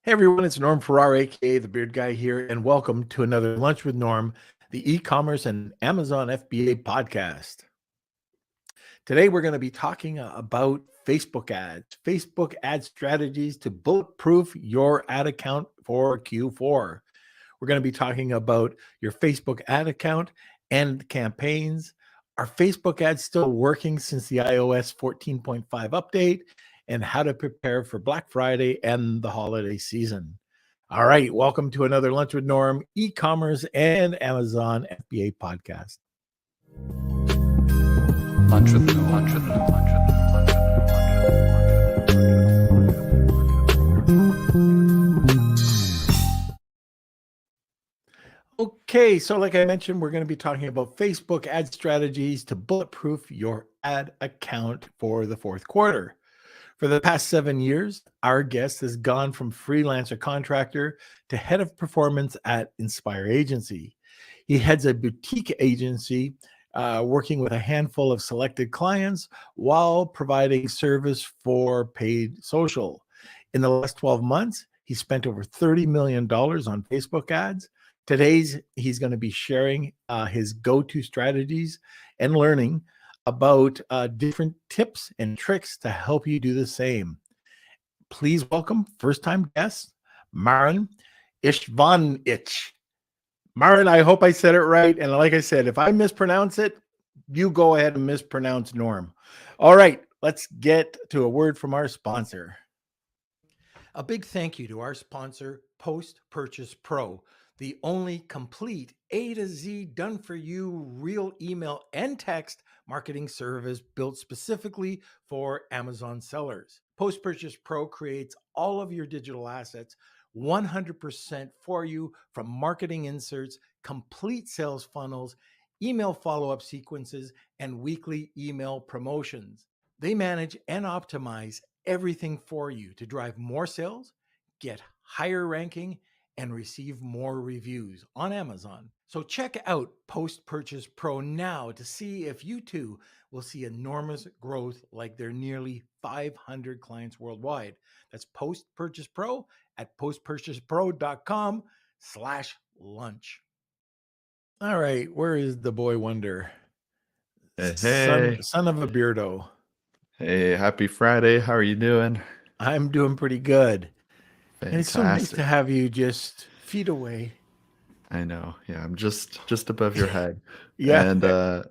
Hey everyone, it's Norm Farrar, aka the Beard Guy here, and welcome to another Lunch with Norm, the e-commerce and Amazon FBA podcast. Today we're going to be talking about Facebook ad strategies to bulletproof your ad account for Q4. We're going to be talking about your Facebook ad account and campaigns. Are Facebook ads still working since the iOS 14.5 update? And how to prepare for Black Friday and the holiday season. All right, welcome to another Lunch with Norm, e-commerce and Amazon FBA podcast. Lunch with Norm. Lunch with Norm. Lunch with Norm. Okay, so like I mentioned, we're going to be talking about Facebook ad strategies to bulletproof your ad account for the fourth quarter. For the past 7 years, our guest has gone from freelancer contractor to head of performance at Inspire Agency. He heads a boutique agency working with a handful of selected clients while providing service for paid social. In the last 12 months, he spent over $30 million on Facebook ads. Today's he's going to be sharing his go-to strategies and learning about different tips and tricks to help you do the same. Please welcome first-time guest, Marin Ištvanić. Marin, I hope I said it right. And like I said, if I mispronounce it, you go ahead and mispronounce Norm. All right, let's get to a word from our sponsor. A big thank you to our sponsor, Post Purchase Pro, the only complete A to Z done-for-you real email and text marketing service built specifically for Amazon sellers. Post Purchase Pro creates all of your digital assets 100% for you, from marketing inserts, complete sales funnels, email follow-up sequences, and weekly email promotions. They manage and optimize everything for you to drive more sales, get higher ranking, and receive more reviews on Amazon. So check out Post Purchase Pro now to see if you too will see enormous growth like their nearly 500 clients worldwide. That's Post Purchase Pro at postpurchasepro.com/lunch. All right, where is the boy wonder? Hey. Son of a beardo. Hey, happy Friday. How are you doing? I'm doing pretty good. And it's so nice to Fantastic. have you just feet away. I know. Yeah, I'm just above your head. Yeah. And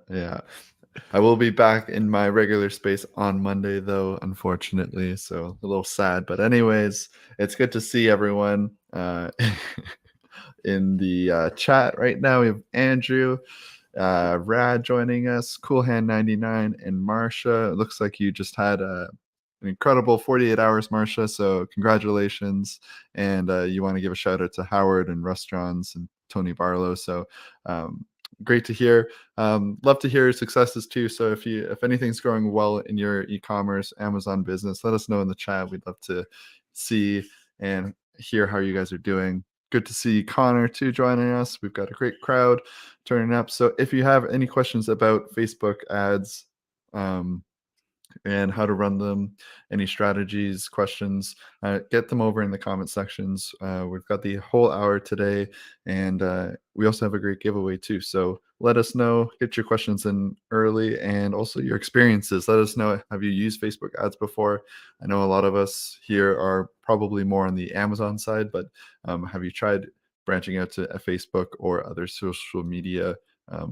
yeah. I will be back in my regular space on Monday though, unfortunately. So a little sad. But anyways, it's good to see everyone in the chat right now. We have Andrew, Rad joining us, Cool Hand 99, and Marsha. It looks like you just had an incredible 48 hours, Marsha. So congratulations. And you want to give a shout out to Howard and Russ Johns and Tony Barlow. So great to hear. Love to hear your successes too. So if anything's going well in your e-commerce Amazon business, let us know in the chat. We'd love to see and hear how you guys are doing. Good to see Connor too joining us. We've got a great crowd turning up. So if you have any questions about Facebook ads and how to run them, any strategies, questions, get them over in the comment sections. We've got the whole hour today, and we also have a great giveaway too. So let us know, get your questions in early, and also your experiences. Let us know, have you used Facebook ads before? I know a lot of us here are probably more on the Amazon side, but have you tried branching out to a Facebook or other social media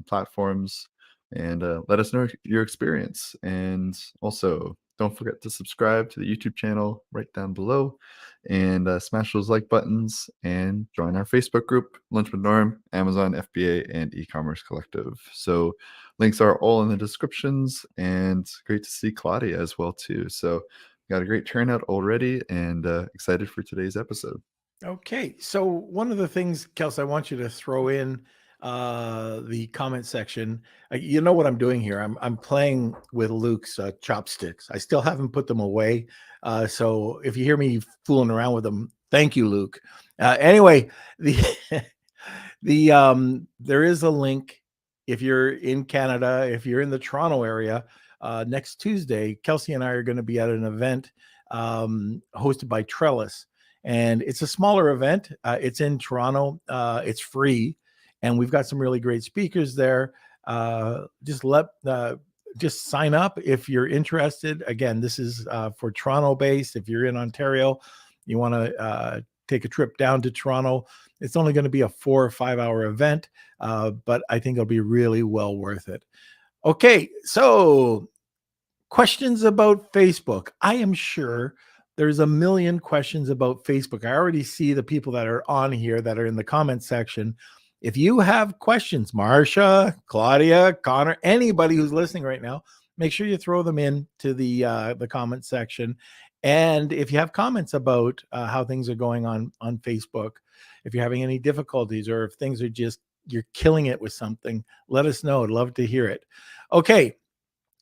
platforms? And let us know your experience. And also, don't forget to subscribe to the YouTube channel right down below, and smash those like buttons, and join our Facebook group, Lunch with Norm, Amazon FBA, and e-commerce collective. So links are all in the descriptions, and great to see Claudia as well too. So got a great turnout already, and excited for today's episode. Okay. So one of the things, Kelsey, I want you to throw in the comment section. You know what I'm doing here? I'm playing with Luke's chopsticks. I still haven't put them away. So if you hear me fooling around with them, thank you, Luke. Anyway, there is a link if you're in Canada, if you're in the Toronto area. Next Tuesday, Kelsey and I are going to be at an event hosted by Trellis. And it's a smaller event. It's in Toronto. It's free, and we've got some really great speakers there. Just sign up if you're interested. Again, this is for Toronto based. If you're in Ontario, you want to take a trip down to Toronto. It's only going to be a 4 or 5 hour event, but I think it'll be really well worth it. Okay, so questions about Facebook. I am sure there's a million questions about Facebook. I already see the people that are on here that are in the comment section. If you have questions, Marsha, Claudia, Connor, anybody who's listening right now, make sure you throw them into the comment section. And if you have comments about how things are going on Facebook, if you're having any difficulties, or if things are just, you're killing it with something, let us know. I'd love to hear it. Okay,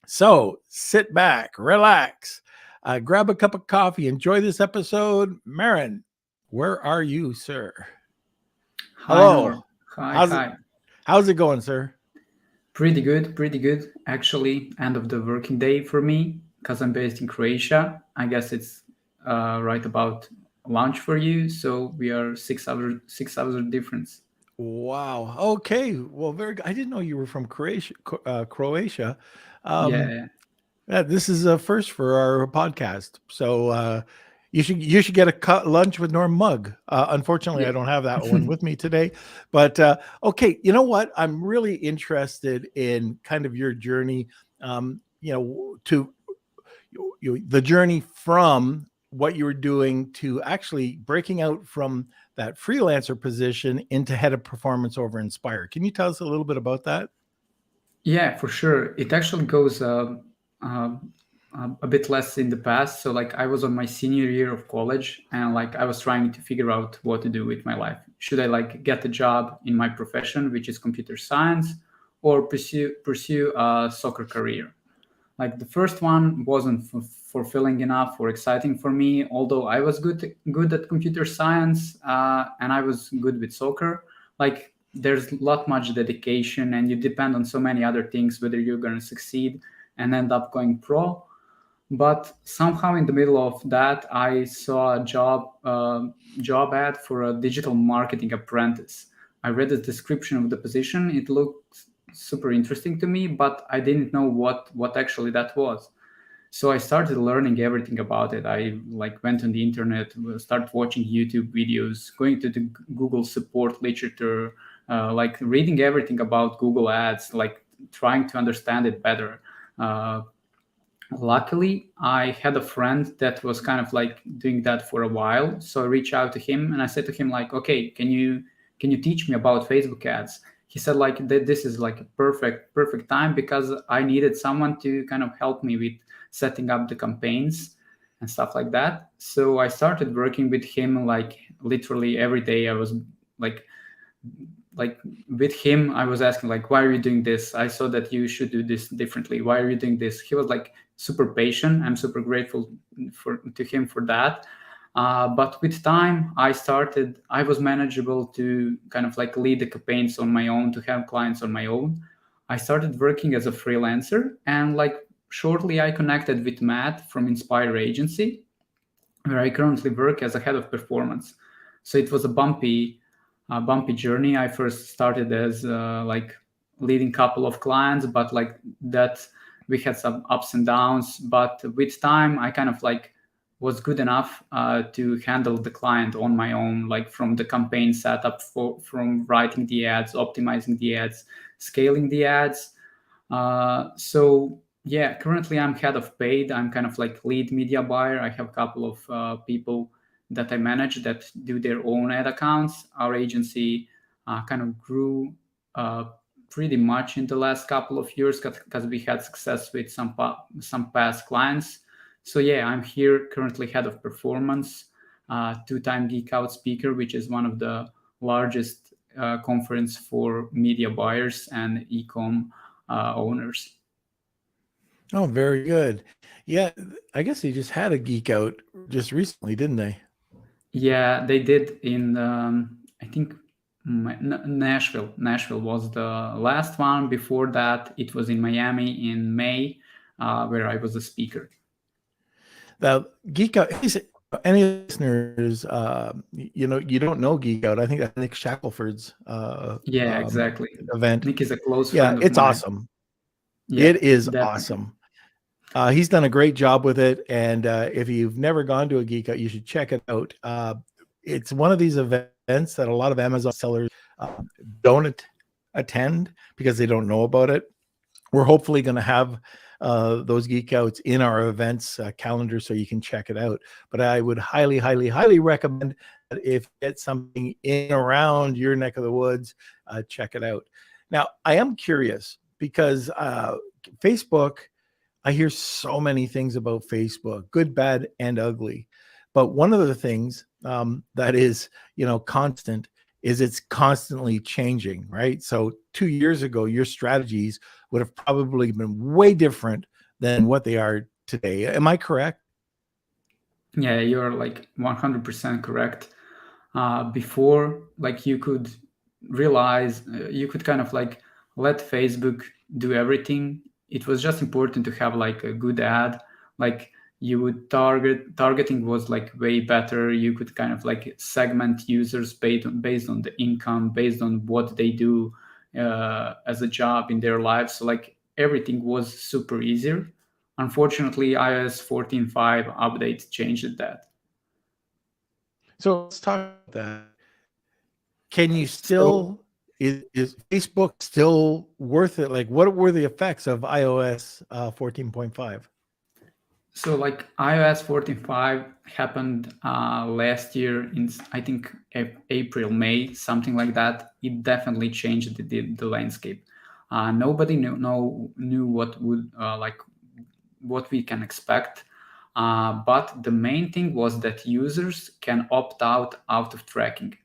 so sit back, relax, grab a cup of coffee, enjoy this episode. Marin, where are you, sir? Hi, Hello. Nor. Hi. How's it going, sir? Pretty good. Actually, end of the working day for me, because I'm based in Croatia. I guess it's right about lunch for you. So we are 6 hours difference. Wow. Okay. Well, very good. I didn't know you were from Croatia. Yeah. This is a first for our podcast. So you should get a lunch with Norm mug. Unfortunately, Yeah. I don't have that one with me today. But okay, you know what? I'm really interested in kind of your journey. To the journey from what you were doing to actually breaking out from that freelancer position into head of performance over Inspire. Can you tell us a little bit about that? Yeah, for sure. It actually goes a bit less in the past. So like I was on my senior year of college, and like I was trying to figure out what to do with my life. Should I like get a job in my profession, which is computer science, or pursue a soccer career? Like the first one wasn't fulfilling enough or exciting for me, although I was good at computer science, and I was good with soccer. Like there's not much dedication, and you depend on so many other things whether you're going to succeed and end up going pro. But somehow in the middle of that, I saw a job ad for a digital marketing apprentice. I read the description of the position. It looked super interesting to me, but I didn't know what actually that was. So I started learning everything about it. I like went on the internet, started watching YouTube videos, going to the Google support literature, like reading everything about Google Ads, like trying to understand it better. Luckily, I had a friend that was kind of like doing that for a while. So I reached out to him and I said to him like, okay, can you teach me about Facebook ads? He said like this is like a perfect time, because I needed someone to kind of help me with setting up the campaigns and stuff like that. So I started working with him like literally every day. I was like with him, I was asking like, why are you doing this? I saw that you should do this differently. Why are you doing this? He was like super patient. I'm super grateful to him for that. But with time, I was manageable to kind of like lead the campaigns on my own, to have clients on my own. I started working as a freelancer, and like shortly I connected with Matt from Inspire Agency, where I currently work as a head of performance. So it was a bumpy journey. I first started as like leading couple of clients, but like that we had some ups and downs. But with time, I kind of like was good enough to handle the client on my own, like from the campaign setup, from writing the ads, optimizing the ads, scaling the ads. So yeah, currently I'm head of paid. I'm kind of like lead media buyer. I have a couple of people that I manage that do their own ad accounts. Our agency kind of grew pretty much in the last couple of years because we had success with some past clients. So yeah, I'm here currently head of performance, two-time Geek Out speaker, which is one of the largest conference for media buyers and e-com owners. Oh, very good. Yeah, I guess they just had a Geek Out just recently, didn't they? Yeah, they did in, I think, Nashville. Nashville was the last one. Before that, it was in Miami in May, where I was a speaker. The Geek Out, any listeners, you don't know Geek Out. I think that's Nick Shackelford's Yeah, exactly. event. Nick is a close Yeah, friend of it's mine. awesome. Yeah, It is definitely. awesome. He's done a great job with it. And if you've never gone to a Geek Out, you should check it out. It's one of these events that a lot of Amazon sellers don't attend because they don't know about it. We're hopefully going to have those Geek Outs in our events calendar so you can check it out. But I would highly, highly, highly recommend that if you get something in around your neck of the woods, check it out. Now, I am curious because Facebook, I hear so many things about Facebook, good, bad, and ugly. But one of the things that is, constant is it's constantly changing, right? So 2 years ago, your strategies would have probably been way different than what they are today. Am I correct? Yeah, you're like 100% correct. Before, like you could realize, you could kind of like let Facebook do everything. It was just important to have like a good ad. Like you would targeting was like way better. You could kind of like segment users based on the income, based on what they do as a job in their lives. So like everything was super easier. Unfortunately, iOS 14.5 update changed that. So let's talk about that. Can you So still, is Facebook still worth it? Like, what were the effects of iOS 14.5? So like iOS 14.5 happened last year in, I think, April, May, something like that. It definitely changed the landscape. Nobody knew what would what we can expect. But the main thing was that users can opt out of tracking,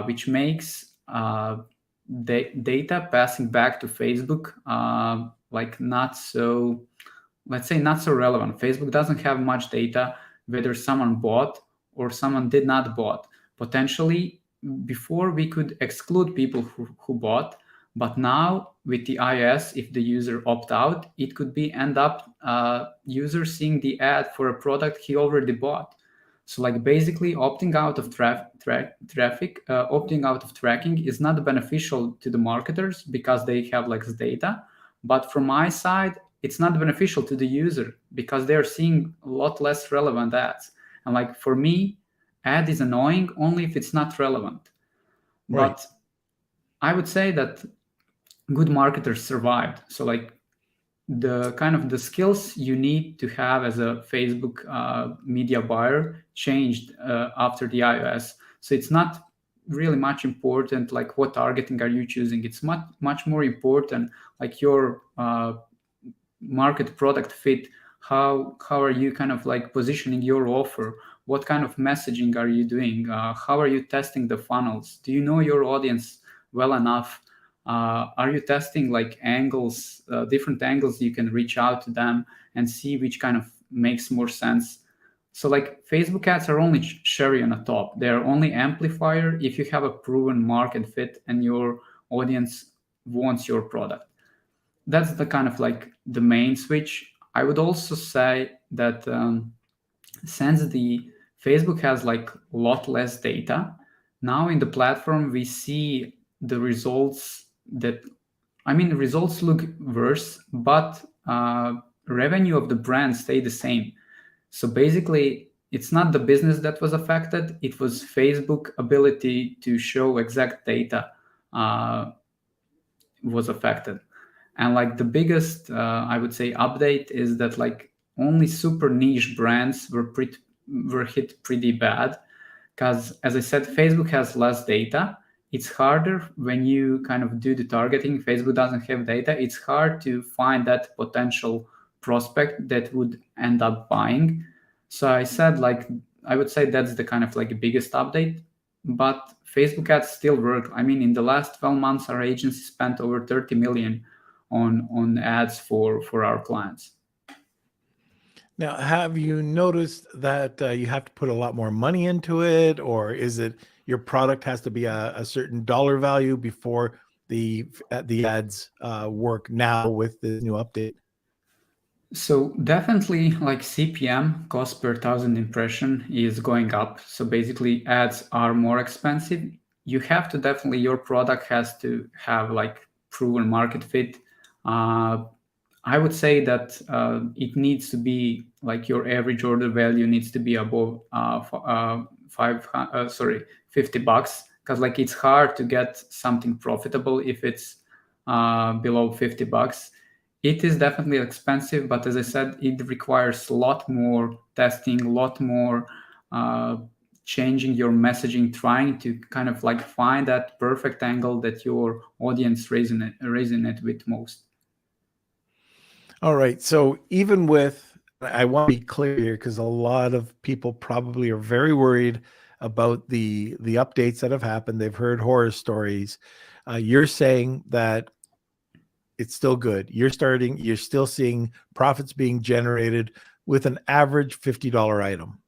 which makes data passing back to Facebook like not so, let's say, not so relevant. Facebook doesn't have much data whether someone bought or someone did not bought. Potentially, before we could exclude people who bought, but now with the iOS, if the user opt out, it could be end up user seeing the ad for a product he already bought. So like basically opting out of traffic, opting out of tracking is not beneficial to the marketers because they have less data. But from my side, it's not beneficial to the user because they're seeing a lot less relevant ads. And like for me, ad is annoying only if it's not relevant. Right. But I would say that good marketers survived. So like the kind of the skills you need to have as a Facebook media buyer changed after the iOS. So it's not really much important like what targeting are you choosing. It's much more important like your market product fit. How are you kind of like positioning your offer? What kind of messaging are you doing? How are you testing the funnels? Do you know your audience well enough? Are you testing like angles, different angles you can reach out to them and see which kind of makes more sense? So like Facebook ads are only cherry on the top. They're only amplifier if you have a proven market fit and your audience wants your product. That's the kind of like the main switch. I would also say that since the Facebook has like a lot less data, now in the platform we see the results that, I mean, the results look worse, but revenue of the brand stayed the same. So basically, it's not the business that was affected; it was Facebook ability to show exact data was affected. And like the biggest, I would say, update is that like only super niche brands were hit pretty bad because, as I said, Facebook has less data. It's harder when you kind of do the targeting. Facebook doesn't have data. It's hard to find that potential prospect that would end up buying. So I said like I would say that's the kind of like biggest update. But Facebook ads still work. I mean, in the last 12 months, our agency spent over 30 million on ads for our clients. Now, have you noticed that you have to put a lot more money into it, or is it your product has to be a certain dollar value before the ads work now with the new update? So definitely like CPM, cost per thousand impression, is going up. So basically ads are more expensive. You have to definitely, your product has to have like proven market fit. I would say that it needs to be like your average order value needs to be above 50 bucks, because like it's hard to get something profitable if it's below 50 bucks. It is definitely expensive, but as I said, it requires a lot more testing, a lot more changing your messaging, trying to kind of like find that perfect angle that your audience resonate with most. All right. So even with, I want to be clear here because a lot of people probably are very worried about the updates that have happened. They've heard horror stories. You're saying that it's still good. You're still seeing profits being generated with an average $50 item.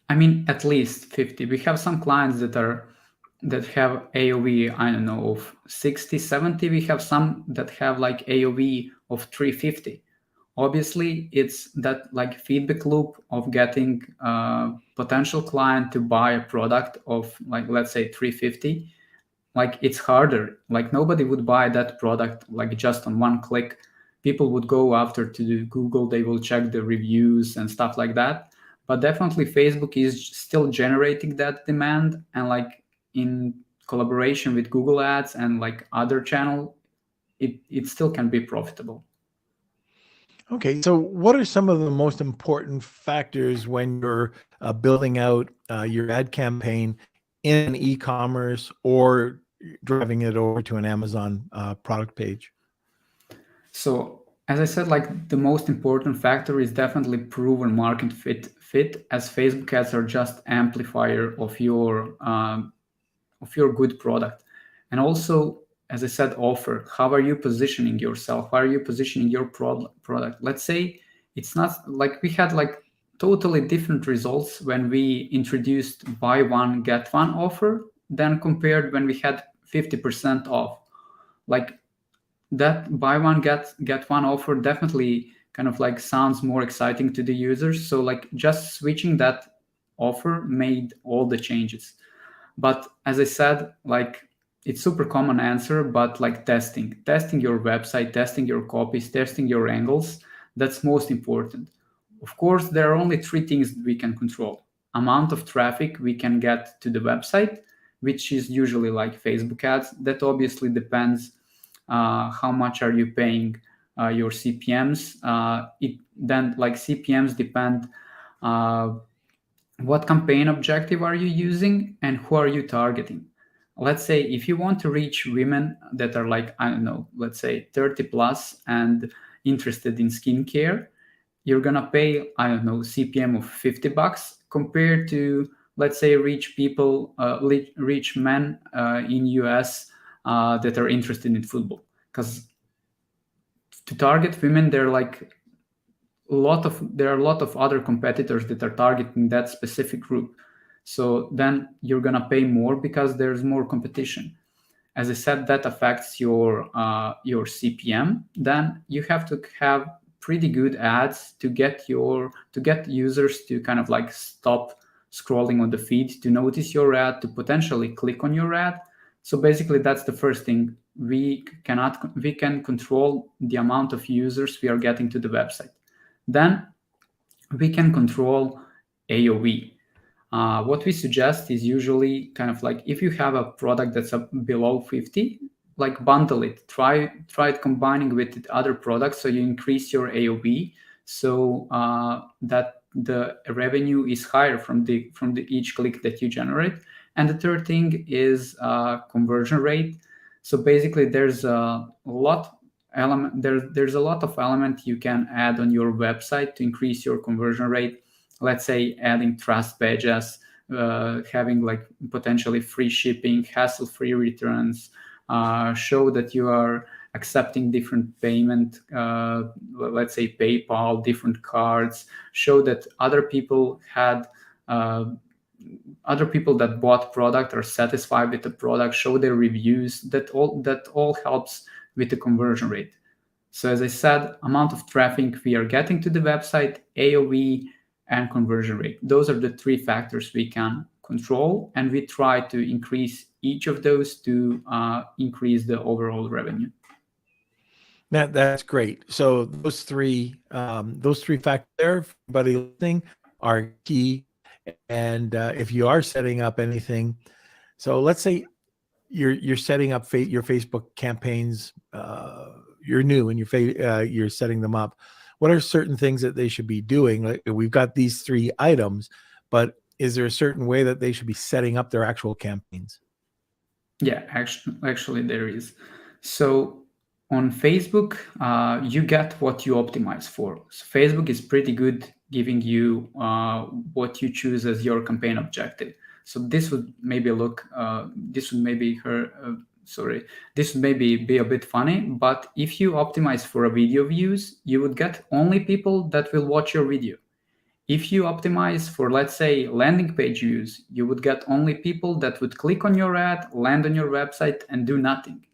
I mean, at least 50. We have some clients that have AOV, I don't know, of 60, 70. We have some that have like AOV of 350. Obviously, it's that like feedback loop of getting a potential client to buy a product of like, let's say 350. Like it's harder. Like nobody would buy that product like just on one click. People would go after to Google, they will check the reviews and stuff like that. But definitely Facebook is still generating that demand, and like in collaboration with Google Ads and like other channel, it still can be profitable. Okay, so what are some of the most important factors when you're building out your ad campaign in e-commerce or driving it over to an Amazon product page? So as I said, like the most important factor is definitely proven market fit, as Facebook ads are just amplifier of your good product. And also, as I said, offer. How are you positioning yourself? How are you positioning your product? Let's say it's not like we had like totally different results when we introduced buy one get one offer than compared when we had 50% off. Like that buy one get one offer definitely kind of like sounds more exciting to the users. So like just switching that offer made all the changes. But as I said, like it's super common answer, but like testing your website, testing your copies, testing your angles, that's most important. Of course, there are only three things we can control: amount of traffic we can get to the website, which is usually like Facebook ads. That obviously depends how much are you paying your CPMs. Then like CPMs depend what campaign objective are you using and who are you targeting. Let's say if you want to reach women that are like, I don't know, let's say 30 plus and interested in skincare, you're gonna pay, I don't know, CPM of 50 bucks compared to, let's say, reach men in US that are interested in football. Because to target women, there are a lot of other competitors that are targeting that specific group. So then you're gonna pay more because there's more competition. As I said, that affects your CPM. Then you have to have pretty good ads to get users to kind of like stop scrolling on the feed, to notice your ad, to potentially click on your ad. So basically, that's the first thing. We can control the amount of users we are getting to the website. Then we can control AOV. What we suggest is usually kind of like if you have a product that's below 50, like bundle it. Try it combining with other products so you increase your AOV, so that the revenue is higher from the each click that you generate. And the third thing is conversion rate. So basically, there's a lot of element you can add on your website to increase your conversion rate. Let's say adding trust badges, having like potentially free shipping, hassle-free returns, show that you are accepting different payment, let's say PayPal, different cards, show that other people that bought product are satisfied with the product, show their reviews. That all helps with the conversion rate. So as I said, amount of traffic we are getting to the website, AOV, and conversion rate. Those are the 3 factors we can control, and we try to increase each of those to increase the overall revenue. That's great. So those three factors there, for everybody listening, are key. And if you are setting up anything, so let's say you're setting up your Facebook campaigns, you're new and you're setting them up. What are certain things that they should be doing? Like, we've got these 3 items, but is there a certain way that they should be setting up their actual campaigns? Yeah, actually there is. So on Facebook, you get what you optimize for. So Facebook is pretty good giving you what you choose as your campaign objective. So this would maybe be a bit funny, but if you optimize for a video views, you would get only people that will watch your video. If you optimize for, let's say, landing page views, you would get only people that would click on your ad, land on your website, and do nothing.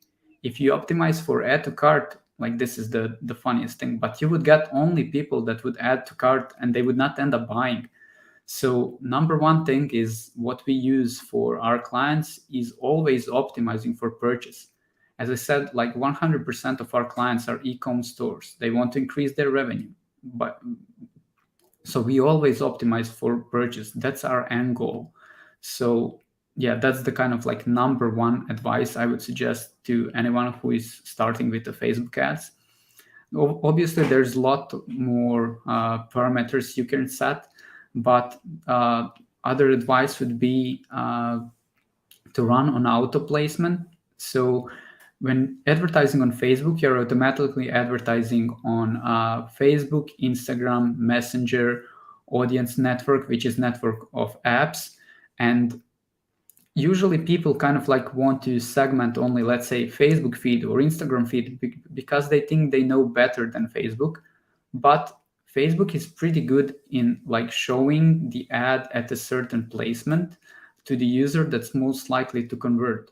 If you optimize for add to cart, like, this is the funniest thing, but you would get only people that would add to cart and they would not end up buying. So number one thing is what we use for our clients is always optimizing for purchase. As I said, like 100% of our clients are e-com stores. They want to increase their revenue, so we always optimize for purchase. That's our end goal. So yeah, that's the kind of like number one advice I would suggest to anyone who is starting with the Facebook ads. Obviously, there's a lot more parameters you can set, but other advice would be to run on auto placement. So when advertising on Facebook, you're automatically advertising on Facebook, Instagram, Messenger, Audience Network, which is network of apps. And usually people kind of like want to segment only, let's say, Facebook feed or Instagram feed because they think they know better than Facebook. But Facebook is pretty good in like showing the ad at a certain placement to the user that's most likely to convert.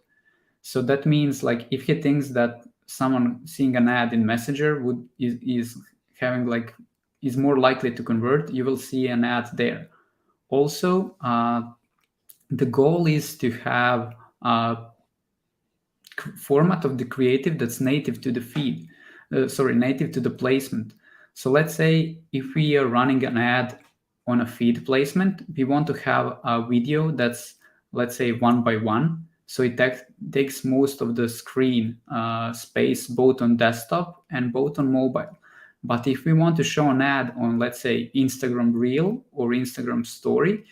So that means, like, if he thinks that someone seeing an ad in Messenger is more likely to convert, you will see an ad there. Also, the goal is to have a format of the creative that's native to the feed, native to the placement. So let's say if we are running an ad on a feed placement, we want to have a video that's, let's say, 1:1. So it takes most of the screen space, both on desktop and both on mobile. But if we want to show an ad on, let's say, Instagram Reel or Instagram Story,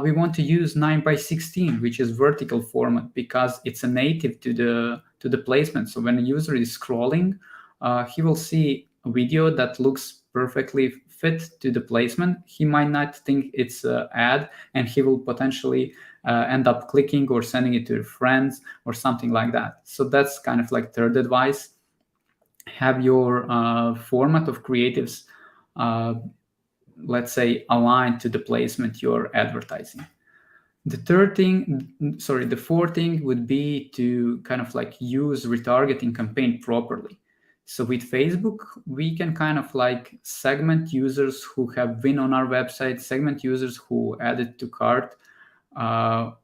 we want to use 9:16, which is vertical format, because it's a native to the placement. So when a user is scrolling, he will see a video that looks perfectly fit to the placement. He might not think it's an ad, and he will potentially end up clicking or sending it to friends or something like that. So that's kind of like third advice. Have your format of creatives, let's say, aligned to the placement you're advertising. The fourth thing would be to kind of like use retargeting campaign properly. So with Facebook, we can kind of like segment users who have been on our website, segment users who added to cart,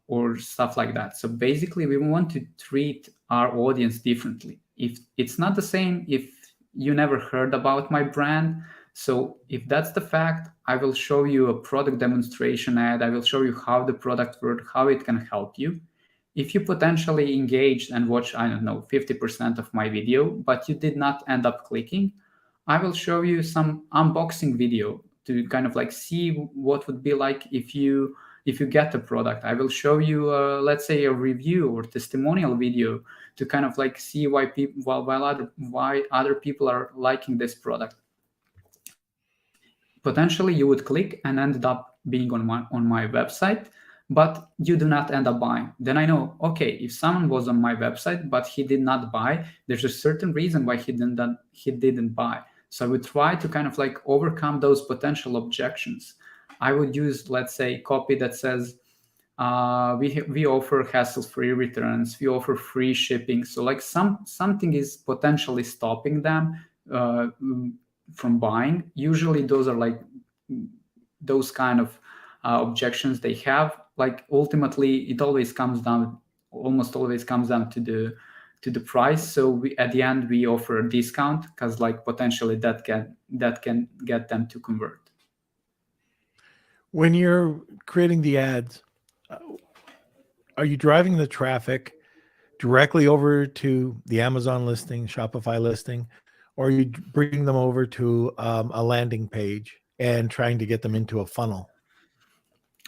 or stuff like that. So basically, we want to treat our audience differently. If it's not the same, if you never heard about my brand, so if that's the fact, I will show you a product demonstration ad. I will show you how the product works, how it can help you. If you potentially engaged and watched, 50% of my video, but you did not end up clicking, I will show you some unboxing video to kind of like see what would be like if you get the product. I will show you, let's say, a review or testimonial video to kind of like see why other people are liking this product. Potentially, you would click and ended up being on my website, but you do not end up buying. Then I know, okay, if someone was on my website but he did not buy, there's a certain reason why he didn't buy. So I would try to kind of like overcome those potential objections. I would use, let's say, copy that says, we offer hassle-free returns, we offer free shipping. So like something is potentially stopping them from buying. Usually those are like those kind of objections they have. Like ultimately it almost always comes down to the price. So at the end we offer a discount because like potentially that can get them to convert. When you're creating the ads, are you driving the traffic directly over to the Amazon listing, Shopify listing, or are you bringing them over to a landing page and trying to get them into a funnel?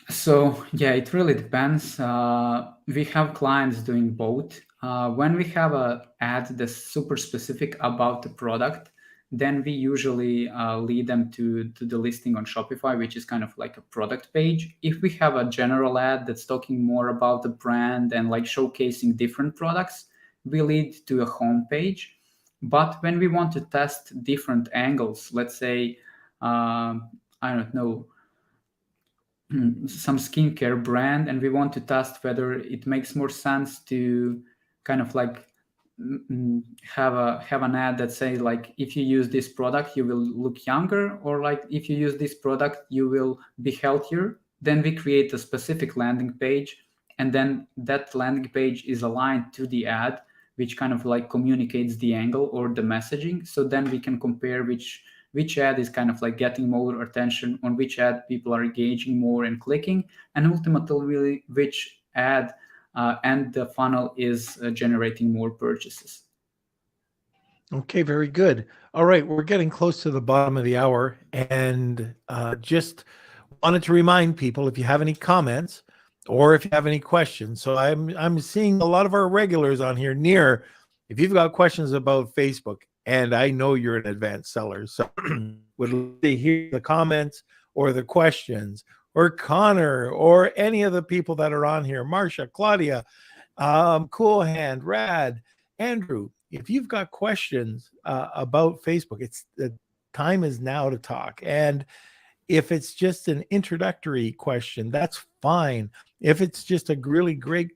So yeah, it really depends. We have clients doing both. When we have an ad that's super specific about the product, then we usually lead them to the listing on Shopify, which is kind of like a product page. If we have a general ad that's talking more about the brand and like showcasing different products, we lead to a home page. But when we want to test different angles, let's say, I don't know, some skincare brand, and we want to test whether it makes more sense to kind of like have an ad that says like, if you use this product you will look younger, or like if you use this product you will be healthier. Then we create a specific landing page, and then that landing page is aligned to the ad, which kind of like communicates the angle or the messaging. So then we can compare which ad is kind of like getting more attention, on which ad people are engaging more and clicking, and ultimately really which ad and the funnel is generating more purchases. Okay, very good. All right, we're getting close to the bottom of the hour, and just wanted to remind people, if you have any comments or if you have any questions. So I'm seeing a lot of our regulars on here. Near, if you've got questions about Facebook, and I know you're an advanced seller, so would love to hear the comments or the questions, or Connor, or any of the people that are on here, Marcia, Claudia, Cool Hand, Rad, Andrew. If you've got questions about Facebook, it's the time is now to talk. And if it's just an introductory question, that's fine. If it's just a really great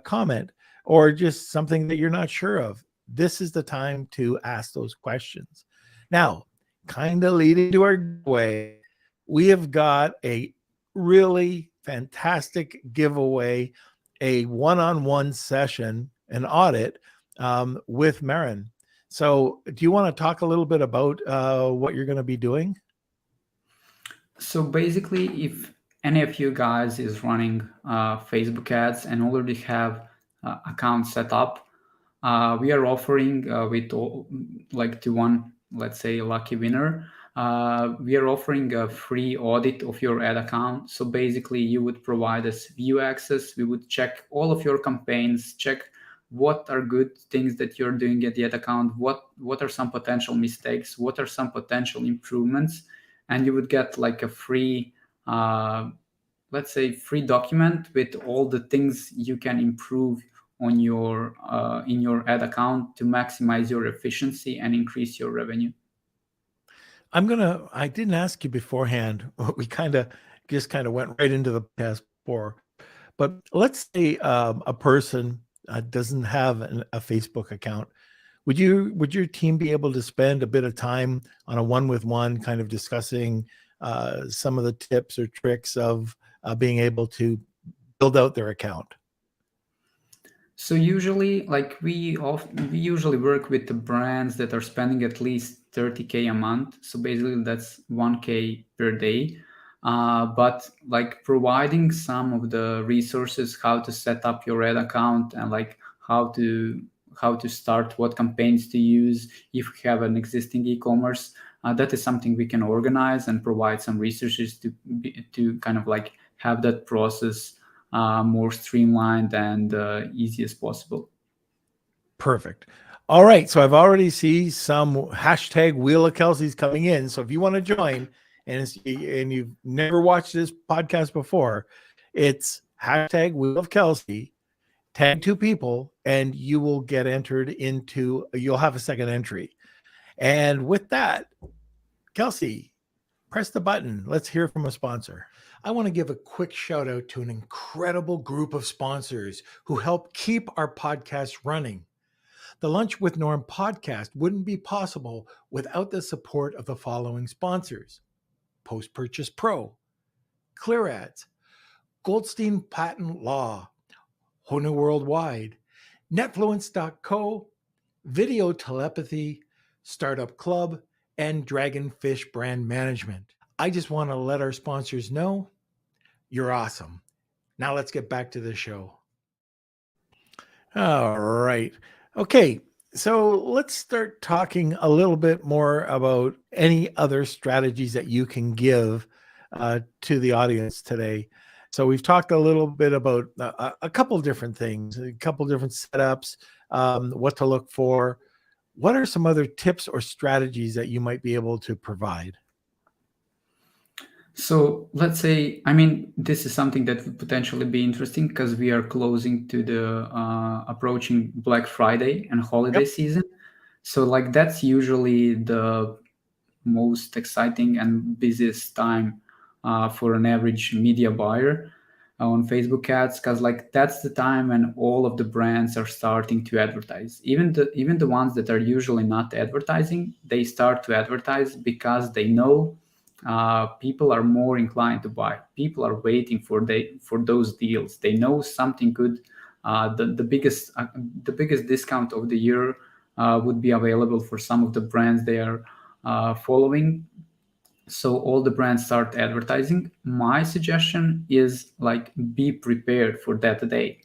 comment, or just something that you're not sure of, this is the time to ask those questions. Now, kind of leading to our way, we have got a really fantastic giveaway, a one-on-one session, an audit with Marin. So do you want to talk a little bit about what you're going to be doing? So basically, if any of you guys is running Facebook ads and already have accounts set up, we are offering with like to one, let's say, lucky winner, we are offering a free audit of your ad account. So basically you would provide us view access. We would check all of your campaigns, check what are good things that you're doing at the ad account, what are some potential mistakes, what are some potential improvements, and you would get like a free let's say free document with all the things you can improve on your in your ad account to maximize your efficiency and increase your revenue. I didn't ask you beforehand. We just went right into the past four. But let's say a person doesn't have a Facebook account. Would your team be able to spend a bit of time on a one-with-one kind of discussing some of the tips or tricks of being able to build out their account? So usually, like we usually work with the brands that are spending at least $30K a month. So basically, that's $1K per day. But like providing some of the resources, how to set up your ad account, and like how to start, what campaigns to use if you have an existing e-commerce, that is something we can organize and provide some resources to kind of like have that process more streamlined and easy as possible. Perfect. All right. So I've already see some hashtag Wheel of Kelsey's coming in. So if you want to join and you've never watched this podcast before, it's hashtag Wheel of Kelsey, tag 2 people, and you will get entered into, you'll have a second entry. And with that, Kelsey, press the button. Let's hear from a sponsor. I want to give a quick shout out to an incredible group of sponsors who help keep our podcast running. The Lunch with Norm podcast wouldn't be possible without the support of the following sponsors: Post Purchase Pro, Clear Ads, Goldstein Patent Law, Hona Worldwide, Netfluence.co, Video Telepathy, Startup Club, and Dragonfish Brand Management. I just want to let our sponsors know you're awesome. Now let's get back to the show. All right. Okay. So let's start talking a little bit more about any other strategies that you can give to the audience today. So we've talked a little bit about a couple different things, a couple different setups, what to look for. What are some other tips or strategies that you might be able to provide? So let's say, this is something that would potentially be interesting because we are closing to the approaching Black Friday and holiday season. So like that's usually the most exciting and busiest time for an average media buyer on Facebook ads, because like that's the time when all of the brands are starting to advertise. Even the ones that are usually not advertising, they start to advertise because they know people are more inclined to buy. People are waiting for those deals. They know something good. The biggest discount of the year would be available for some of the brands they are following. So all the brands start advertising. My suggestion is like be prepared for that day.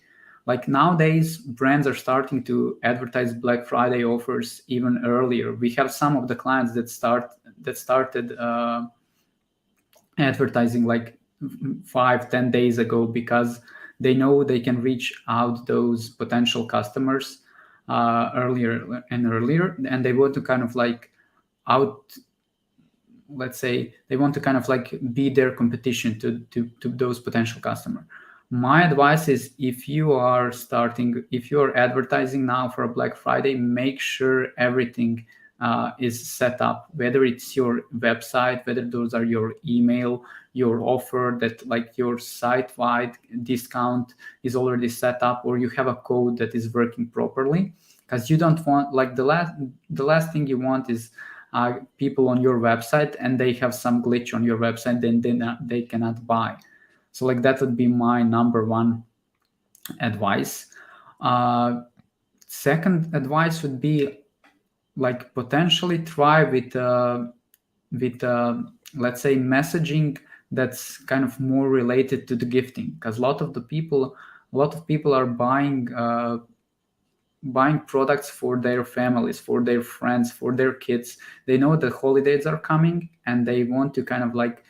Like nowadays, brands are starting to advertise Black Friday offers even earlier. We have some of the clients that started advertising like 5-10 days ago because they know they can reach out those potential customers earlier and earlier, and they want to kind of like let's say they want to kind of like be their competition to those potential customer. My advice is if you are advertising now for a Black Friday, make sure everything is set up, whether it's your website, whether those are your email, your offer, that like your site-wide discount is already set up, or you have a code that is working properly, because you don't want, like the last thing you want is people on your website and they have some glitch on your website, then they cannot buy. So like that would be my number one advice. Second advice would be like potentially try with let's say messaging that's kind of more related to the gifting, because a lot of people are buying products for their families, for their friends, for their kids. They know the holidays are coming and they want to kind of like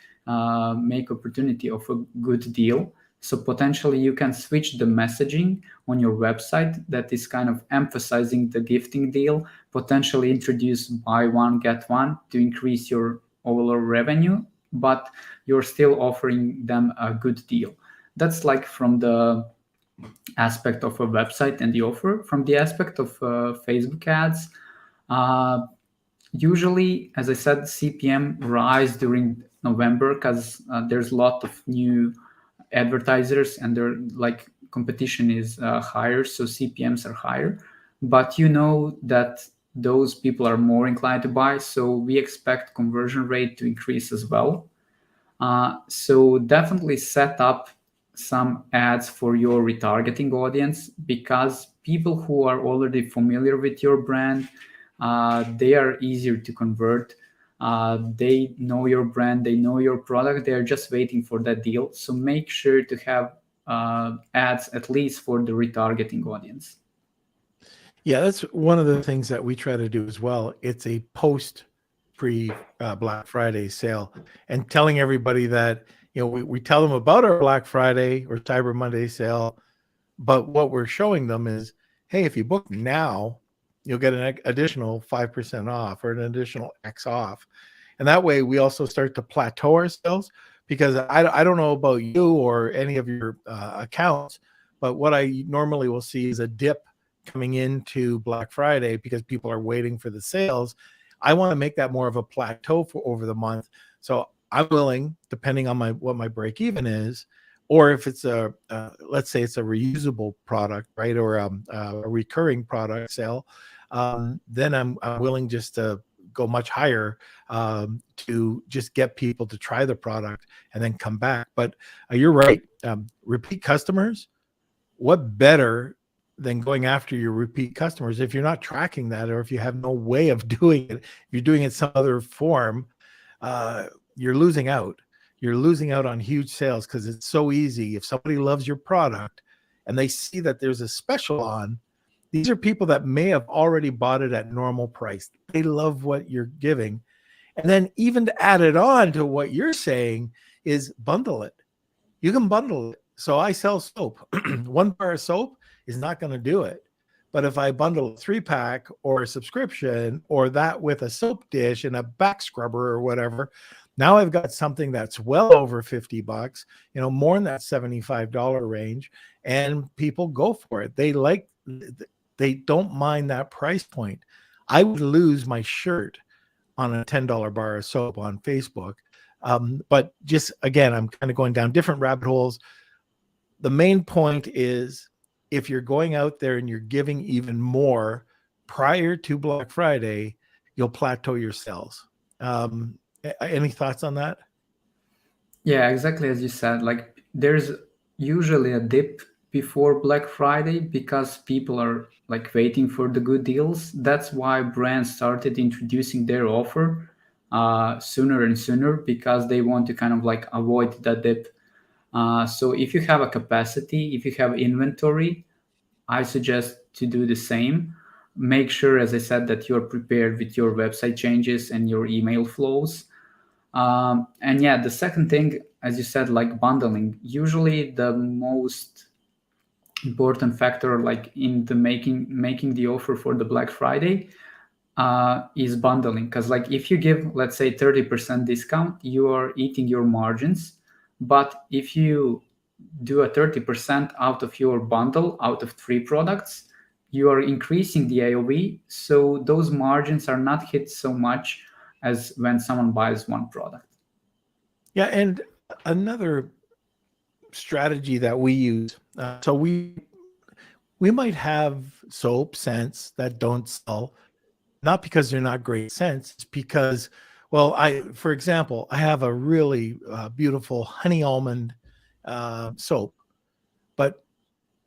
make opportunity of a good deal. So potentially you can switch the messaging on your website that is kind of emphasizing the gifting deal, potentially introduce buy one, get one to increase your overall revenue, but you're still offering them a good deal. That's like from the aspect of a website and the offer. From the aspect of Facebook ads, usually, as I said, CPM rise during November because there's a lot of new advertisers and their like competition is higher, so CPMs are higher. But you know that those people are more inclined to buy, so we expect conversion rate to increase as well. So definitely set up some ads for your retargeting audience, because people who are already familiar with your brand, they are easier to convert. They know your brand, they know your product, they're just waiting for that deal. So make sure to have ads at least for the retargeting audience. Yeah, that's one of the things that we try to do as well. It's a post Black Friday sale, and telling everybody that, we tell them about our Black Friday or Cyber Monday sale, but what we're showing them is, hey, if you book now, you'll get an additional 5% off or an additional X off. And that way we also start to plateau our sales, because I don't know about you or any of your accounts, but what I normally will see is a dip coming into Black Friday because people are waiting for the sales. I want to make that more of a plateau for over the month. So I'm willing, depending on what my break even is, or if it's let's say it's a reusable product, right, or a recurring product sale, then I'm willing just to go much higher to just get people to try the product and then come back. But you're right. Repeat customers, what better than going after your repeat customers? If you're not tracking that, or if you have no way of doing it, if you're doing it some other form, you're losing out. You're losing out on huge sales, because it's so easy. If somebody loves your product and they see that there's a special on, these are people that may have already bought it at normal price. They love what you're giving. And then even to add it on to what you're saying is bundle it. You can bundle it. So I sell soap. One bar of soap is not going to do it. But if I bundle a 3-pack or a subscription, or that with a soap dish and a back scrubber or whatever, now I've got something that's well over $50, more in that $75 range, and people go for it. They don't mind that price point. I would lose my shirt on a $10 bar of soap on Facebook. But just, again, I'm kind of going down different rabbit holes. The main point is, if you're going out there and you're giving even more prior to Black Friday, you'll plateau your sales. Any thoughts on that? Yeah, exactly as you said. Like, there's usually a dip before Black Friday because people are like waiting for the good deals. That's why brands started introducing their offer sooner and sooner, because they want to kind of like avoid that dip. So if you have a capacity, if you have inventory, I suggest to do the same. Make sure, as I said, that you're prepared with your website changes and your email flows. And yeah, the second thing, as you said, like bundling. Usually the most important factor, like in the making the offer for the Black Friday, is bundling. Because like if you give, let's say, 30% discount, you are eating your margins. But if you do a 30% out of your bundle, out of 3 products, you are increasing the AOV. So those margins are not hit so much as when someone buys 1 product. Yeah, and another strategy that we use, so we might have soap scents that don't sell, not because they're not great scents, it's because, well, for example, I have a really beautiful honey almond soap, but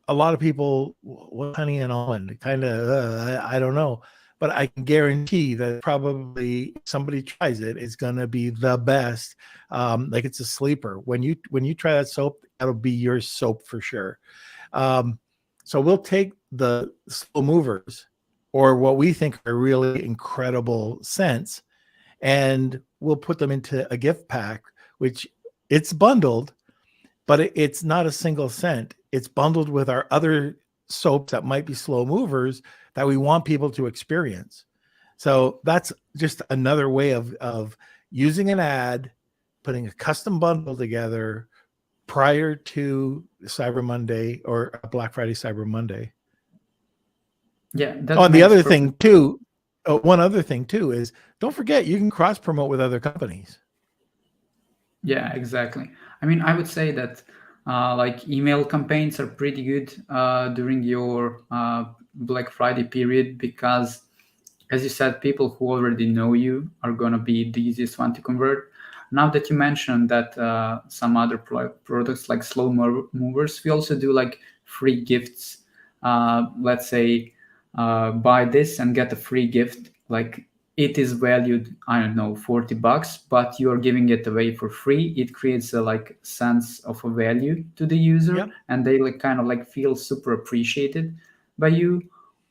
a lot of people, what honey and almond, kind of, I don't know. But I can guarantee that probably if somebody tries it, it's going to be the best. Like, it's a sleeper. When you try that soap, that'll be your soap for sure. So we'll take the slow movers, or what we think are really incredible scents, and we'll put them into a gift pack, which it's bundled, but it's not a single scent. It's bundled with our other soaps that might be slow movers that we want people to experience. So that's just another way of using an ad, putting a custom bundle together prior to Cyber Monday or Black Friday, Cyber Monday. Yeah. Oh, and the other thing too, one other thing too is, don't forget, you can cross promote with other companies. Yeah, exactly. I mean, I would say that like email campaigns are pretty good during your Black Friday period, because, as you said, people who already know you are going to be the easiest one to convert. Now that you mentioned that some other products like slow movers, we also do like free gifts. Let's say buy this and get a free gift. Like, it is valued, I don't know, $40, but you're giving it away for free. It creates a like sense of a value to the user. Yep. And they like kind of like feel super appreciated by you.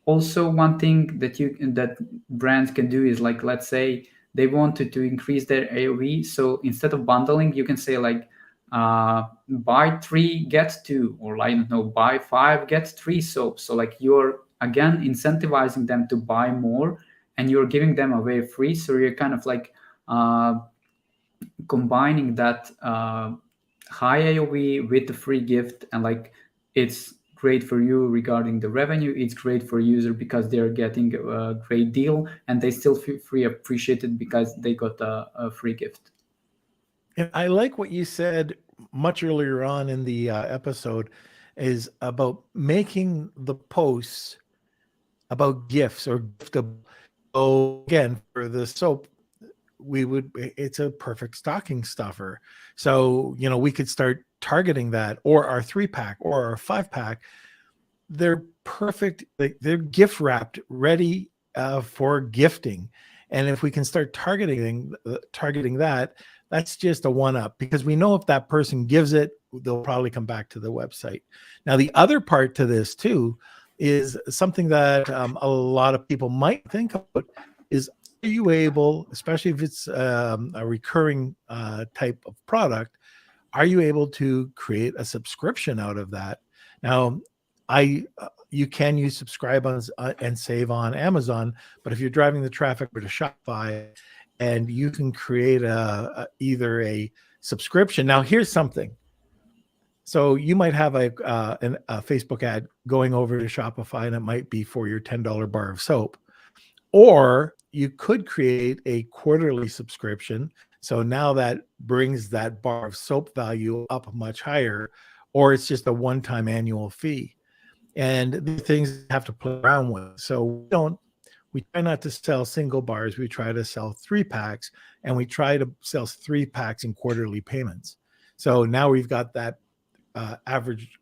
Also, one thing that brands can do is, like, let's say they wanted to increase their AOV. So instead of bundling, you can say like buy 3 get 2, or I don't know, buy 5 get 3 soaps. So like you're again incentivizing them to buy more, and you're giving them away free. So you're kind of like combining that high AOV with the free gift, and like it's great for you regarding the revenue. It's great for user because they're getting a great deal, and they still feel free appreciated because they got a free gift. And I like what you said much earlier on in the episode, is about making the posts about gifts or giftable. So again, for the soap, it's a perfect stocking stuffer. So, we could start targeting that, or our 3-pack or our 5-pack. They're perfect. They're gift wrapped, ready for gifting. And if we can start targeting that, that's just a one-up, because we know if that person gives it, they'll probably come back to the website. Now, the other part to this too is something that a lot of people might think about is, are you able, especially if it's a recurring type of product, are you able to create a subscription out of that? Now, you can use subscribe on and save on Amazon, but if you're driving the traffic to Shopify, and you can create either a subscription. Now, here's something. So you might have a Facebook ad going over to Shopify, and it might be for your $10 bar of soap. Or you could create a quarterly subscription. So now that brings that bar of soap value up much higher, or it's just a one-time annual fee. And the things you have to play around with. So we try not to sell single bars. We try to sell 3-packs, and we try to sell 3-packs in quarterly payments. So now we've got that average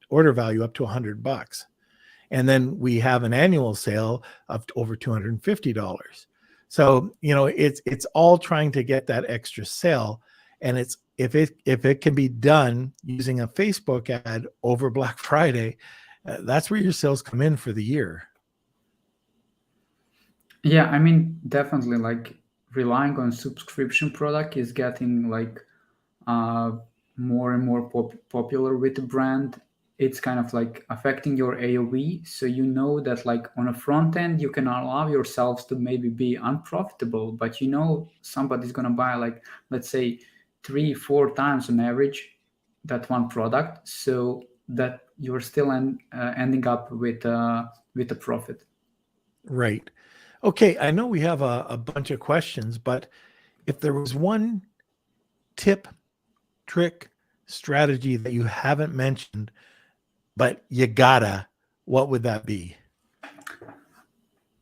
order value up to $100. And then we have an annual sale of over $250. So, it's all trying to get that extra sale. And it's, if it can be done using a Facebook ad over Black Friday, that's where your sales come in for the year. Yeah, I mean, definitely, like, relying on subscription product is getting like more and more popular with the brand. It's kind of like affecting your AOV. So that like on a front end, you can allow yourselves to maybe be unprofitable, but somebody's gonna buy, like, let's say 3-4 times on average that one product, so that you're still ending up with a profit. Right. Okay, I know we have a bunch of questions, but if there was one tip, trick, strategy that you haven't mentioned, but what would that be?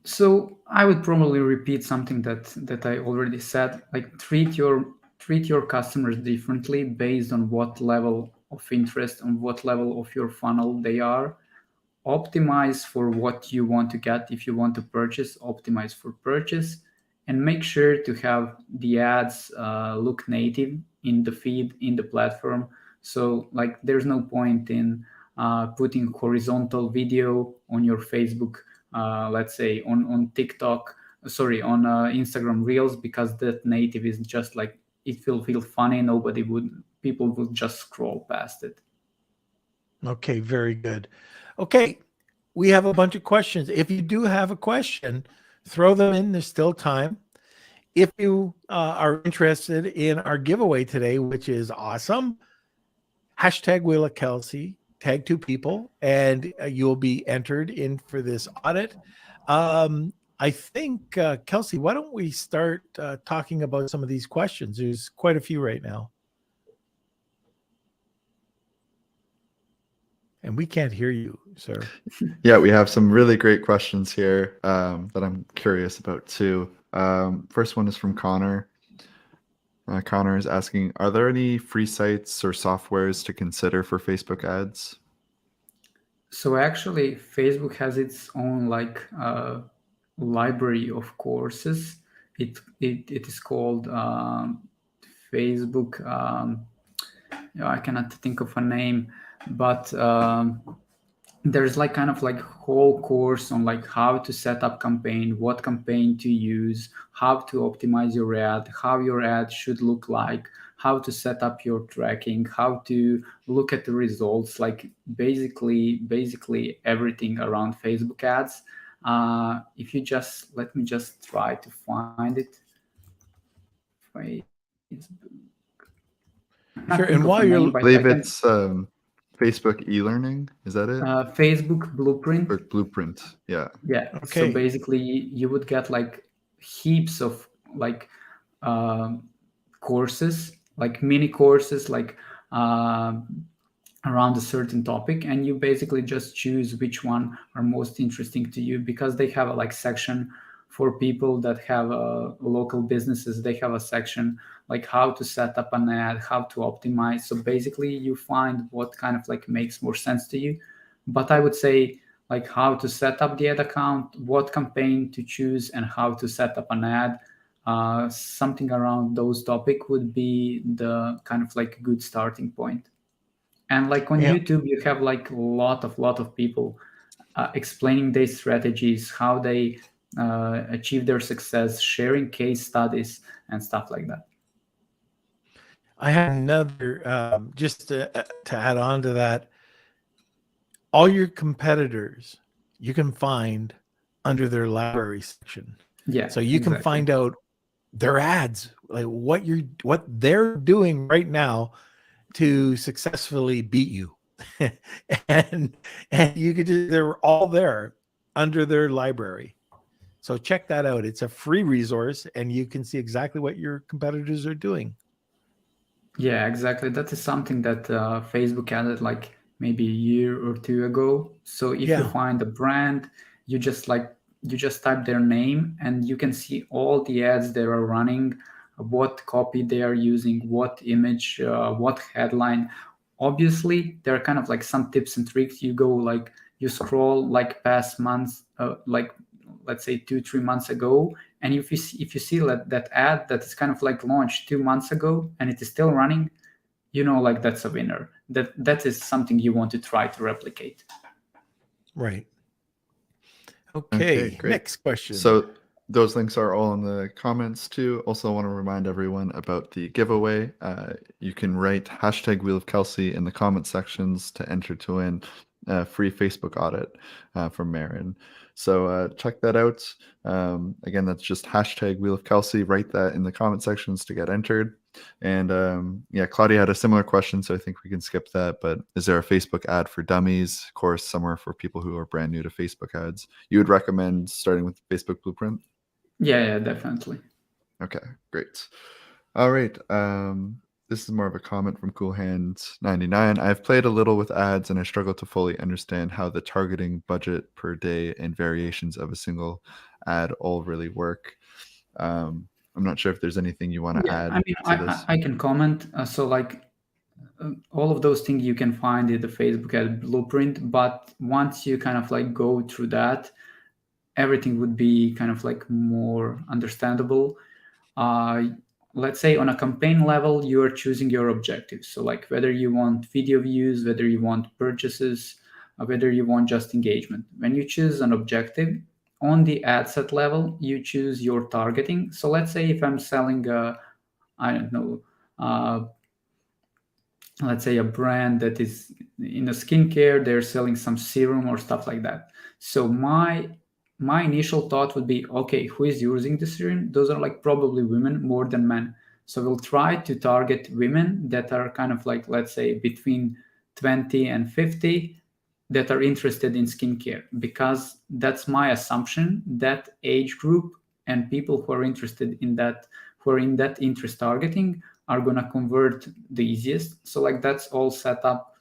So I would probably repeat something that I already said, like treat your customers differently based on what level of interest, on what level of your funnel they are. Optimize for what you want to get. If you want to purchase, optimize for purchase, and make sure to have the ads look native in the feed, in the platform. So like there's no point in putting horizontal video on your Facebook, let's say on TikTok, on Instagram Reels, because that native is just like, it will feel funny. People would just scroll past it. Okay, very good. Okay, we have a bunch of questions. If you do have a question, throw them in. There's still time. If you are interested in our giveaway today, which is awesome, hashtag Wheel of Kelsey, tag 2 people, and you'll be entered in for this audit. I think, Kelsey, why don't we start talking about some of these questions? There's quite a few right now. And we can't hear you, sir. Yeah, we have some really great questions here that I'm curious about too. First one is from Connor. Connor is asking, are there any free sites or softwares to consider for Facebook ads? So actually, Facebook has its own library of courses. It is called Facebook. I cannot think of a name, but there's like kind of like whole course on like how to set up campaign, what campaign to use, how to optimize your ad, how your ad should look like, how to set up your tracking, how to look at the results, like basically everything around Facebook ads. If you just let me just try to find it. Sure. And while you're, I believe it's Facebook e-learning. Is that it? Facebook Blueprint. Or Blueprint. Yeah. Yeah. Okay. So basically, you would get like heaps of like courses, like mini courses, like around a certain topic, and you basically just choose which one are most interesting to you, because they have a like section for people that have local businesses. They have a section like how to set up an ad, how to optimize. So basically you find what kind of like makes more sense to you. But I would say like how to set up the ad account, what campaign to choose, and how to set up an ad, something around those topic would be the kind of like good starting point. And like on Yeah. YouTube, you have like a lot of people explaining their strategies, how they achieve their success, sharing case studies and stuff like that. I had another, just to add on to that. All your competitors you can find under their library section. Yeah. So you can exactly. find out their ads, like what they're doing right now to successfully beat you. and you could just, they're all there under their library. So check that out. It's a free resource and you can see exactly what your competitors are doing. Yeah, exactly. That is something that Facebook added like maybe a year or two ago. So if you Yeah. find a brand, you just type their name and you can see all the ads they are running, what copy they are using, what image, what headline. Obviously, there are kind of like some tips and tricks. You go like you scroll like past months, like let's say 2-3 months ago, and if you see that ad that is kind of like launched 2 months ago and it is still running, you know, like that's a winner. That is something you want to try to replicate. Right. Okay, Okay. great. Next question. So those links are all in the comments too. Also want to remind everyone about the giveaway. You can write hashtag Wheel of Kelsey in the comment sections to enter to win a free Facebook audit from Marin. So check that out. Again, that's just hashtag Wheel of Kelsey. Write that in the comment sections to get entered. And yeah, Claudia had a similar question, so I think we can skip that. But is there a Facebook ad for dummies course somewhere for people who are brand new to Facebook ads? You would recommend starting with Facebook Blueprint? Yeah, definitely. Okay, great. All right. This is more of a comment from Cool Hands 99. I've played a little with ads and I struggle to fully understand how the targeting, budget per day, and variations of a single ad all really work. I'm not sure if there's anything you want to add I mean, to this. I can comment. So like all of those things you can find in the Facebook ad blueprint, but once you kind of like go through that, everything would be kind of like more understandable. Let's say on a campaign level, you are choosing your objectives. So like whether you want video views, whether you want purchases, whether you want just engagement. When you choose an objective on the ad set level, you choose your targeting. So let's say if I'm selling I don't know, let's say a brand that is in a skincare, they're selling some serum or stuff like that. So my initial thought would be, okay, who is using the serum? Those are like probably women more than men. So we'll try to target women that are kind of like, let's say between 20 and 50 that are interested in skincare, because that's my assumption that age group and people who are interested in that, who are in that interest targeting, are going to convert the easiest. So like that's all set up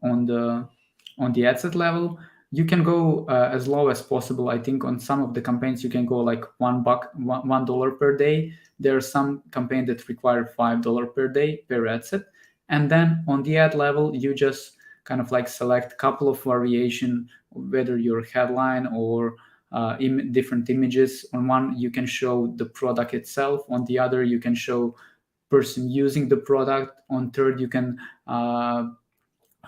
on the ad set level. You can go as low as possible. I think on some of the campaigns you can go like $1 per day. There are some campaigns that require $5 per day per ad set. And then on the ad level, you just kind of like select a couple of variation, whether your headline or different images. On one, you can show the product itself. On the other, you can show person using the product. On third, you can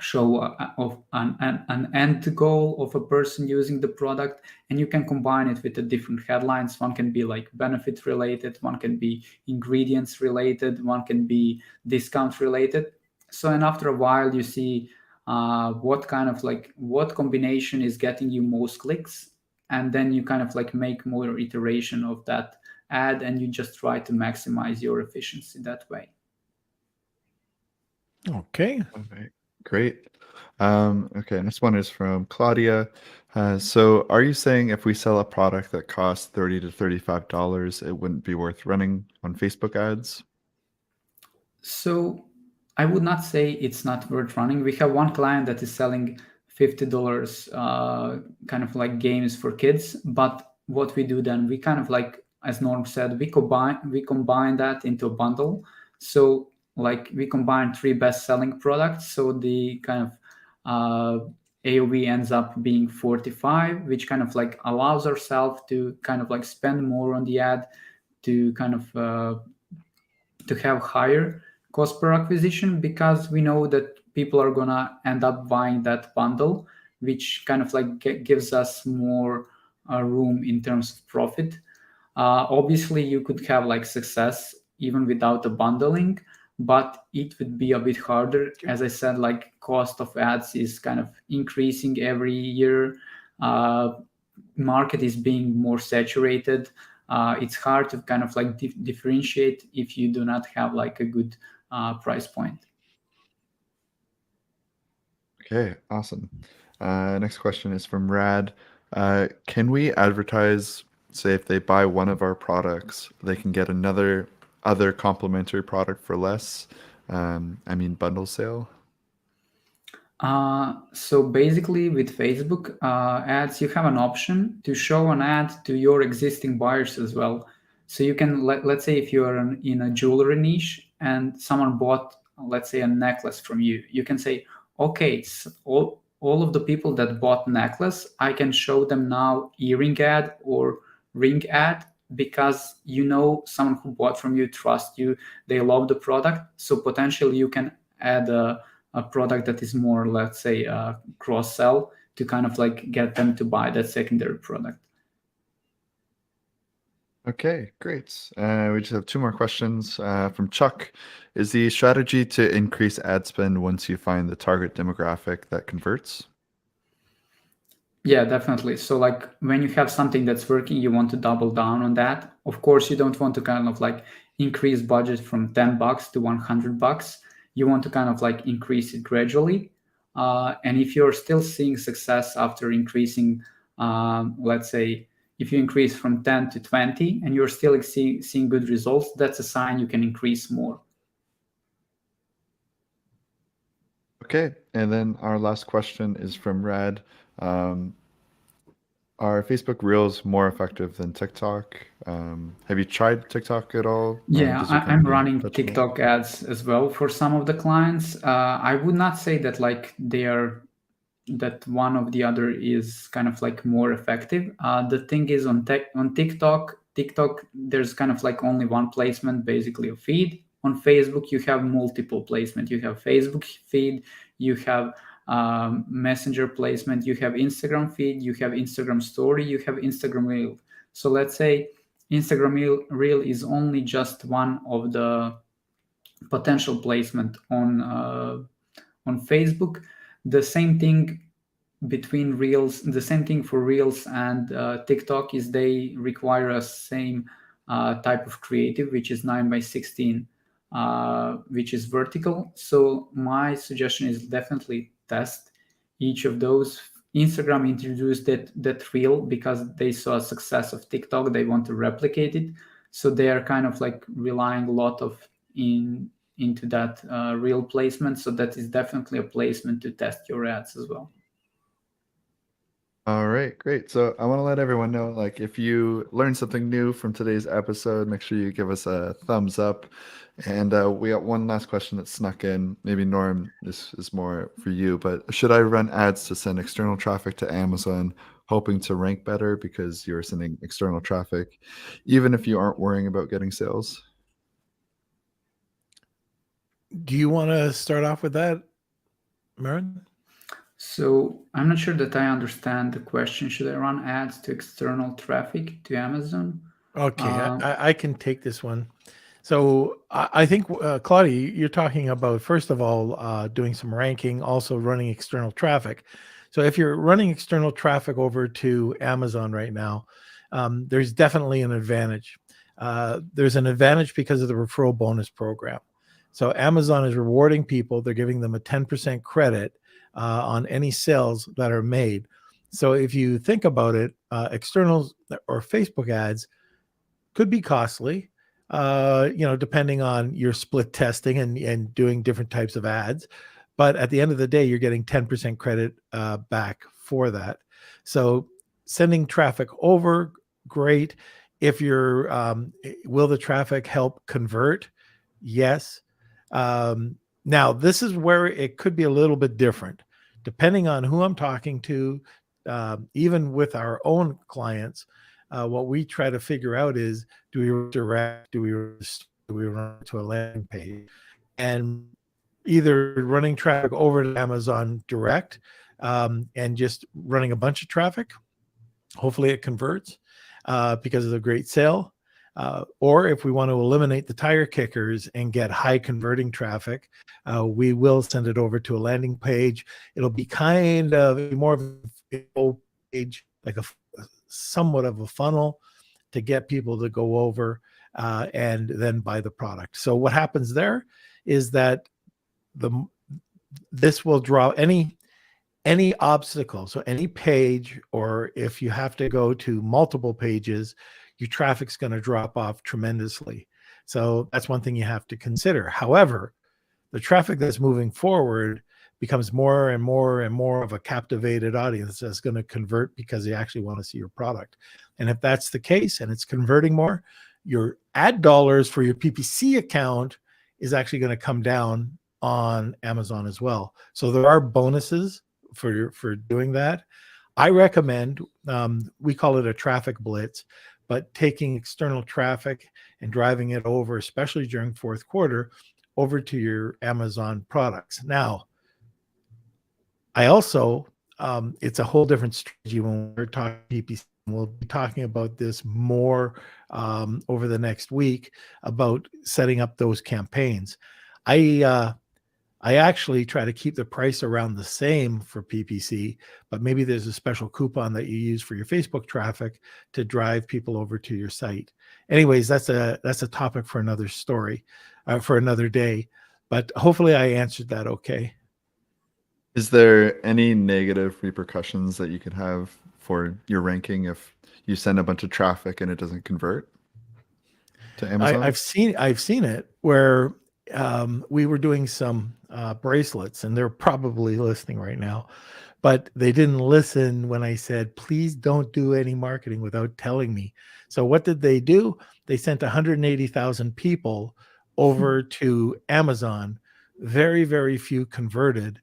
show of an end goal of a person using the product, and you can combine it with the different headlines. One can be like benefit related, one can be ingredients related, one can be discount related. So and after a while you see what kind of like what combination is getting you most clicks, and then you kind of like make more iteration of that ad, and you just try to maximize your efficiency that way. Okay. Okay, great. Okay, next one is from Claudia. So are you saying if we sell a product that costs $30 to $35, it wouldn't be worth running on Facebook ads? So I would not say it's not worth running. We have one client that is selling $50 kind of like games for kids. But what we do then, we kind of like, as Norm said, we combine that into a bundle. So like we combine 3 best-selling products. So the kind of AOV ends up being 45, which kind of like allows ourselves to kind of like spend more on the ad, to kind of to have higher cost per acquisition, because we know that people are gonna end up buying that bundle, which kind of like gives us more room in terms of profit. Obviously, you could have like success even without the bundling, but it would be a bit harder. As I said, like cost of ads is kind of increasing every year. Market is being more saturated. It's hard to kind of like differentiate if you do not have like a good price point. Okay, awesome. Next question is from Rad. Can we advertise, say, if they buy one of our products, they can get other complementary product for less? I mean, bundle sale. So basically with Facebook ads, you have an option to show an ad to your existing buyers as well. So you can, let's say if you're in a jewelry niche and someone bought, let's say, a necklace from you, you can say, okay, so all of the people that bought necklace, I can show them now earring ad or ring ad, because you know someone who bought from you, trust you, they love the product. So potentially you can add a product that is more, let's say, cross-sell to kind of like get them to buy that secondary product. Okay, great. We just have 2 more questions from Chuck. Is the strategy to increase ad spend once you find the target demographic that converts? Yeah, definitely. So like when you have something that's working, you want to double down on that. Of course, you don't want to kind of like increase budget from $10 to $100. You want to kind of like increase it gradually. And if you're still seeing success after increasing, let's say, if you increase from 10 to 20 and you're still seeing good results, that's a sign you can increase more. Okay, and then our last question is from Rad. Are Facebook Reels more effective than TikTok? Have you tried TikTok at all? Yeah, Does your I'm company running touch on it? TikTok ads as well for some of the clients. I would not say that like that one of the other is kind of like more effective. The thing is on TikTok, there's kind of like only one placement, basically a feed. On Facebook, you have multiple placement. You have Facebook feed, you have Messenger placement, you have Instagram feed, you have Instagram story, you have Instagram Reel. So let's say Instagram Reel is only just one of the potential placement on Facebook. The same thing between Reels, the same thing for Reels and TikTok is they require a same type of creative, which is 9:16, which is vertical. So my suggestion is definitely test each of those. Instagram introduced that Reel because they saw a success of TikTok. They want to replicate it. So they are kind of like relying a lot into that Reel placement. So that is definitely a placement to test your ads as well. All right, great. So I want to let everyone know, like, if you learned something new from today's episode, make sure you give us a thumbs up. And we got one last question that snuck in. Maybe Norm, this is more for you, but should I run ads to send external traffic to Amazon, hoping to rank better because you're sending external traffic, even if you aren't worrying about getting sales? Do you want to start off with that, Marin? So I'm not sure that I understand the question. Should I run ads to external traffic to Amazon? Okay, I can take this one. So I think, Claudia, you're talking about, first of all, doing some ranking, also running external traffic. So if you're running external traffic over to Amazon right now, there's definitely an advantage. There's an advantage because of the referral bonus program. So Amazon is rewarding people. They're giving them a 10% credit on any sales that are made. So if you think about it, externals or Facebook ads could be costly, depending on your split testing and doing different types of ads. But at the end of the day, you're getting 10% credit back for that. So sending traffic over, great. If you're, will the traffic help convert? Yes. Now, this is where it could be a little bit different, depending on who I'm talking to. Even with our own clients, what we try to figure out is, do we direct, do we run to a landing page? And either running traffic over to Amazon direct and just running a bunch of traffic, hopefully it converts because of the great sale. Or if we want to eliminate the tire kickers and get high converting traffic, we will send it over to a landing page. It'll be kind of more of a page, like a somewhat of a funnel to get people to go over and then buy the product. So what happens there is that this will draw any obstacle. So any page, or if you have to go to multiple pages, your traffic's going to drop off tremendously. So that's one thing you have to consider. However, the traffic that's moving forward becomes more and more and more of a captivated audience that's going to convert because they actually want to see your product. And if that's the case and it's converting more, your ad dollars for your PPC account is actually going to come down on Amazon as well. So there are bonuses for doing that. I recommend, we call it a traffic blitz, but taking external traffic and driving it over, especially during fourth quarter, over to your Amazon products. Now, I also, it's a whole different strategy when we're talking PPC. We'll be talking about this more over the next week about setting up those campaigns. I actually try to keep the price around the same for PPC, but maybe there's a special coupon that you use for your Facebook traffic to drive people over to your site. Anyways, that's a topic for another story, for another day. But hopefully I answered that okay. Is there any negative repercussions that you could have for your ranking if you send a bunch of traffic and it doesn't convert to Amazon? I've seen it where we were doing some bracelets, and they're probably listening right now, but they didn't listen when I said, please don't do any marketing without telling me. So what did they do? They sent 180,000 people over to Amazon. Very, very few converted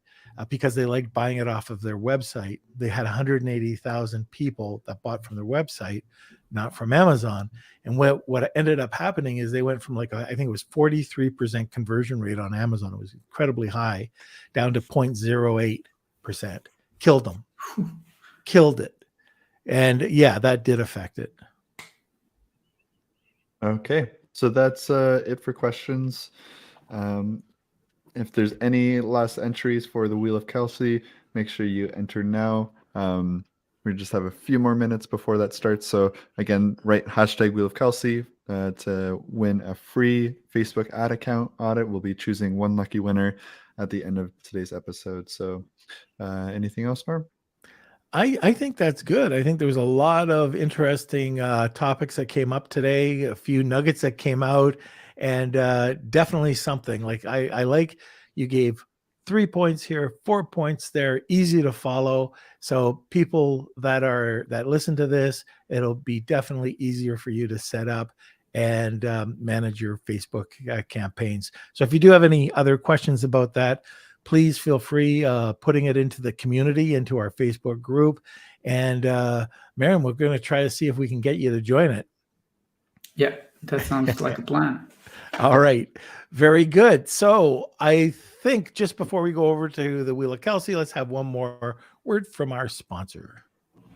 because they liked buying it off of their website. They had 180,000 people that bought from their website, not from Amazon. And what ended up happening is they went from I think it was 43% conversion rate on Amazon. It was incredibly high, down to 0.08%. Killed them. Killed it. And yeah, that did affect it. Okay. So that's it for questions. If there's any last entries for the Wheel of Kelsey, make sure you enter now. We just have a few more minutes before that starts. So again, write hashtag Wheel of Kelsey to win a free Facebook ad account audit. We'll be choosing one lucky winner at the end of today's episode. So anything else, Norm? I think that's good. I think there was a lot of interesting topics that came up today, a few nuggets that came out, and definitely something. I like you gave 3 points here, 4 points there, easy to follow. So people that listen to this, it'll be definitely easier for you to set up and manage your Facebook campaigns. So if you do have any other questions about that, please feel free putting it into the community, into our Facebook group. And Marin, we're going to try to see if we can get you to join it. Yeah, that sounds like a plan. All right. Very good. So I think just before we go over to the Wheel of Kelsey, let's have one more word from our sponsor.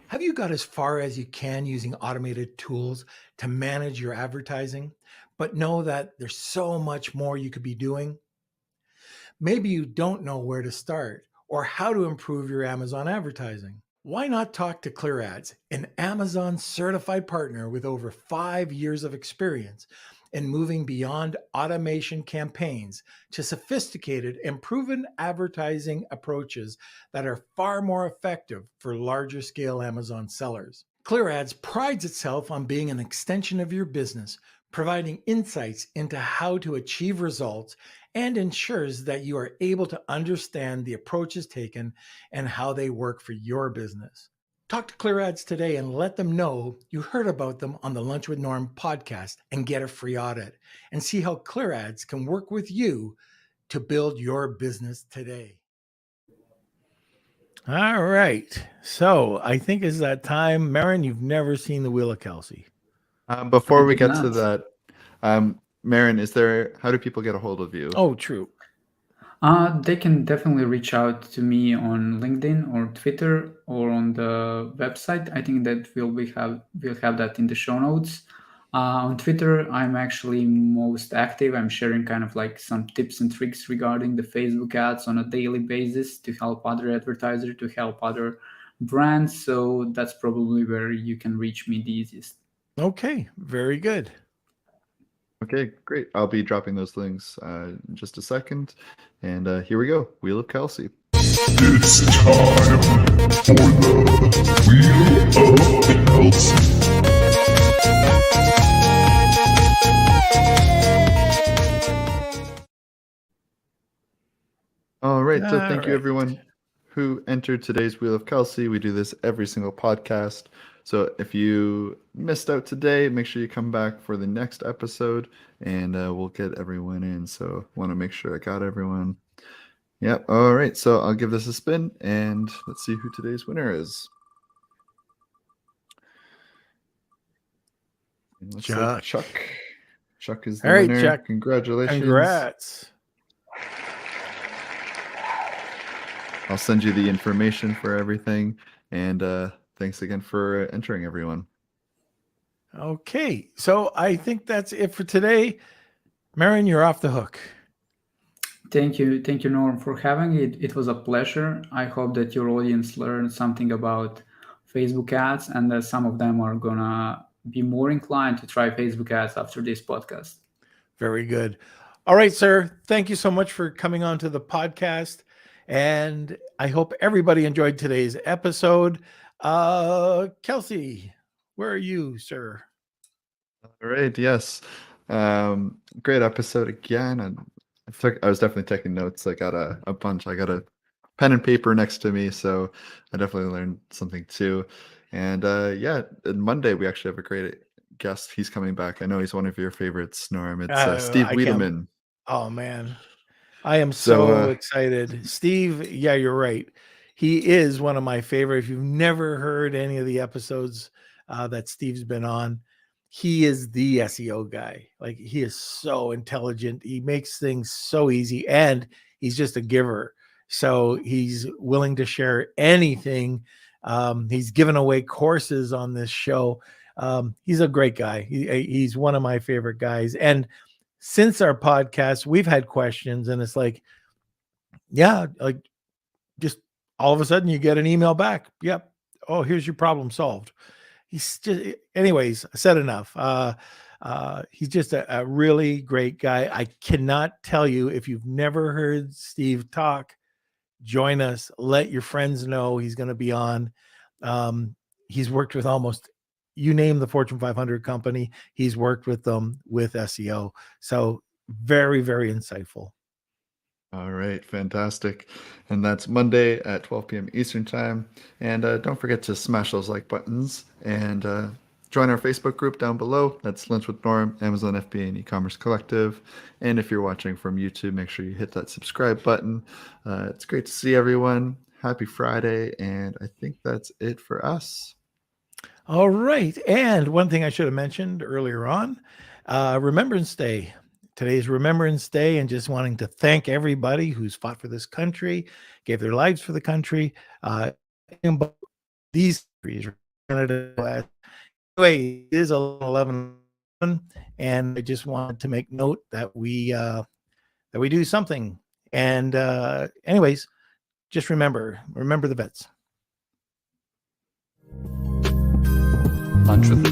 Have you got as far as you can using automated tools to manage your advertising, but know that there's so much more you could be doing? Maybe you don't know where to start or how to improve your Amazon advertising. Why not talk to ClearAds, an Amazon certified partner with over 5 years of experience in moving beyond automation campaigns to sophisticated and proven advertising approaches that are far more effective for larger scale Amazon sellers. ClearAds prides itself on being an extension of your business, providing insights into how to achieve results and ensures that you are able to understand the approaches taken and how they work for your business. Talk to ClearAds today and let them know you heard about them on the Lunch with Norm podcast and get a free audit and see how ClearAds can work with you to build your business today. All right. So I think it's that time. Marin, you've never seen the Wheel of Kelsey. Before we did get not. to that, Marin, how do people get a hold of you? Oh, true. They can definitely reach out to me on LinkedIn or Twitter or on the website. I think that we'll have that in the show notes. On Twitter, I'm actually most active. I'm sharing kind of like some tips and tricks regarding the Facebook ads on a daily basis to help other advertisers, to help other brands. So that's probably where you can reach me the easiest. Okay, very good. Okay, great. I'll be dropping those links in just a second. And here we go. Wheel of Kelsey. It's time for the Wheel of Kelsey. All right. So All thank you, right. everyone who entered today's Wheel of Kelsey. We do this every single podcast. So if you missed out today, make sure you come back for the next episode and we'll get everyone in. So want to make sure I got everyone. Yep. All right. So I'll give this a spin and let's see who today's winner is. And looks like Chuck. Chuck is the All right, winner. Chuck. Congratulations. Congrats. I'll send you the information for everything. And thanks again for entering, everyone. Okay, so I think that's it for today. Marin, you're off the hook. Thank you, Norm, for having it. It was a pleasure. I hope that your audience learned something about Facebook ads and that some of them are gonna be more inclined to try Facebook ads after this podcast. Very good. All right, sir. Thank you so much for coming on to the podcast. And I hope everybody enjoyed today's episode. Kelsey, where are you, sir? All right. Yes. Great episode again. And I was definitely taking notes. I got a bunch. I got a pen and paper next to me. So I definitely learned something too. And yeah, on Monday, we actually have a great guest. He's coming back. I know he's one of your favorites, Norm. It's Steve Wiedemann. Oh, man. I am so excited. Steve, yeah, you're right. He is one of my favorite. If you've never heard any of the episodes that Steve's been on, he is the SEO guy. Like, he is so intelligent. He makes things so easy, and he's just a giver. So he's willing to share anything. He's given away courses on this show. He's a great guy. He's one of my favorite guys. And since our podcast, we've had questions, and it's like, yeah, like just all of a sudden you get an email back. Yep. Oh, here's your problem solved. He's just, anyways, I said enough. He's just a really great guy. I cannot tell you, if you've never heard Steve talk, join us. Let your friends know he's going to be on. He's worked with almost, you name the Fortune 500 company, he's worked with them with SEO. So very, very insightful. All right, fantastic. And that's Monday at 12 p.m. Eastern time. And don't forget to smash those like buttons and join our Facebook group down below. That's Lunch with Norm, Amazon FBA, and eCommerce Collective. And if you're watching from YouTube, make sure you hit that subscribe button. It's great to see everyone. Happy Friday. And I think that's it for us. All right. And one thing I should have mentioned earlier on, Remembrance Day. Today's Remembrance Day, and just wanting to thank everybody who's fought for this country, gave their lives for the country. These countries, Canada. Anyway, it is 11, and I just wanted to make note that we do something. And anyways, just remember the vets. Lunch with the